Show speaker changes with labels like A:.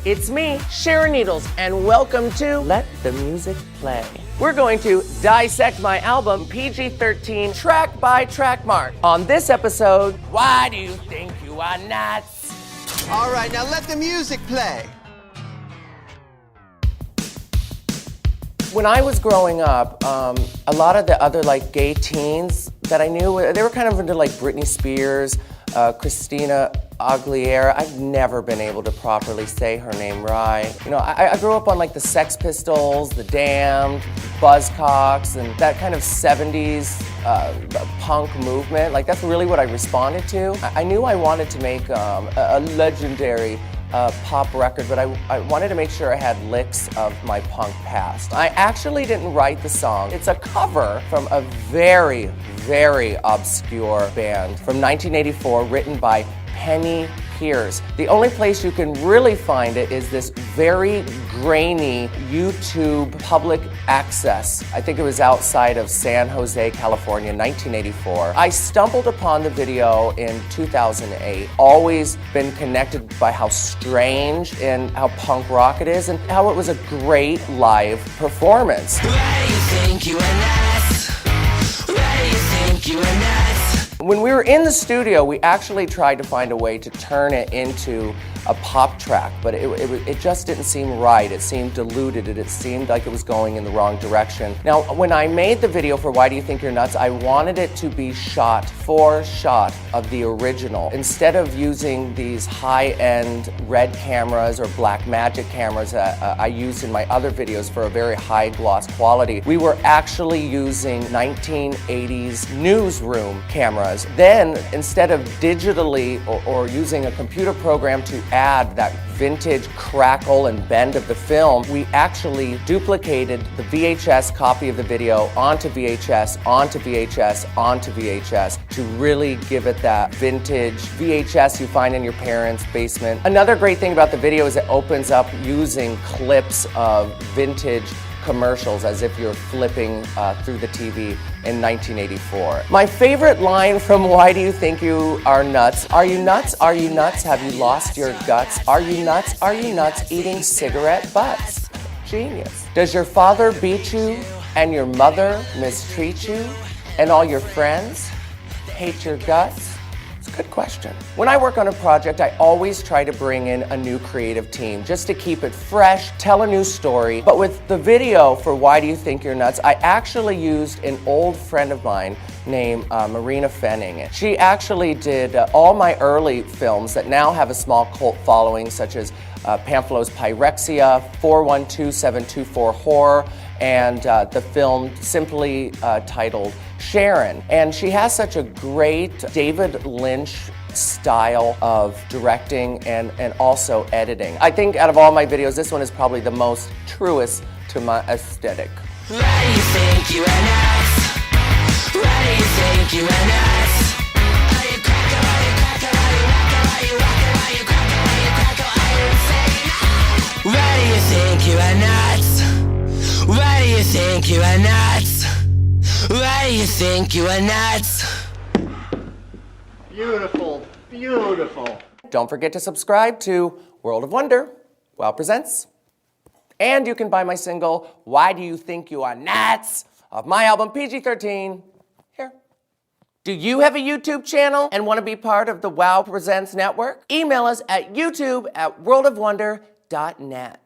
A: It's me, Sharon Needles, and welcome to Let the Music Play. We're going to dissect my album PG-13 track by track mark. On this episode, why do you think you are nuts?
B: All right, now let the music play.
A: When I was growing up, a lot of the other gay teens that I knew, they were kind of into Britney Spears, Christina Aguilera. I've never been able to properly say her name right. You know, I grew up on the Sex Pistols, the Damned, Buzzcocks, and that kind of 70s punk movement. That's really what I responded to. I knew I wanted to make a legendary pop record, but I wanted to make sure I had licks of my punk past. I actually didn't write the song. It's a cover from a very, very obscure band from 1984, written by Penny Pierce. The only place you can really find it is this very grainy YouTube public access. I think it was outside of San Jose, California, 1984. I stumbled upon the video in 2008. Always been connected by how strange and how punk rock it is and how it was a great live performance.
C: Why do you think you are nuts? Why do you think you are nuts?
A: When we were in the studio, we actually tried to find a way to turn it into a pop track, but it just didn't seem right. It seemed diluted, and it seemed like it was going in the wrong direction. Now, when I made the video for Why Do You Think You're Nuts, I wanted it to be shot for shot of the original. Instead of using these high-end red cameras or black magic cameras that I used in my other videos for a very high gloss quality, we were actually using 1980s newsroom cameras. Then, instead of digitally or using a computer program to add that vintage crackle and bend of the film, we actually duplicated the VHS copy of the video onto VHS, onto VHS, onto VHS to really give it that vintage VHS you find in your parents' basement. Another great thing about the video is it opens up using clips of vintage commercials as if you're flipping through the TV in 1984. My favorite line from Why Do You Think You Are Nuts? Are you nuts? Are you nuts? Have you lost your guts? Are you nuts? Are you nuts eating cigarette butts? Genius. Does your father beat you and your mother mistreat you and all your friends hate your guts? Good question. When I work on a project, I always try to bring in a new creative team just to keep it fresh, tell a new story. But with the video for Why Do You Think You're Nuts, I actually used an old friend of mine named Marina Fenning. She actually did all my early films that now have a small cult following, such as Pamphilos's Pyrexia, 412724 Horror, and the film simply titled Sharon. And she has such a great David Lynch style of directing and also editing. I think out of all my videos, this one is probably the most truest to my aesthetic.
C: Why do you think you are nuts? Why do you think you are nuts? Are you cracker? Are you cracker? Are you rocker? Are you rocker? Are you cracker? Are you cracker? Are you insane? Why do you think you are nuts? Why do you think you are nuts? Why do you think you are nuts?
B: Beautiful, beautiful.
A: Don't forget to subscribe to World of Wonder, Wow Presents. And you can buy my single, Why Do You Think You Are Nuts? Of my album PG-13 here. Do you have a YouTube channel and want to be part of the Wow Presents network? Email us at youtube@worldofwonder.net.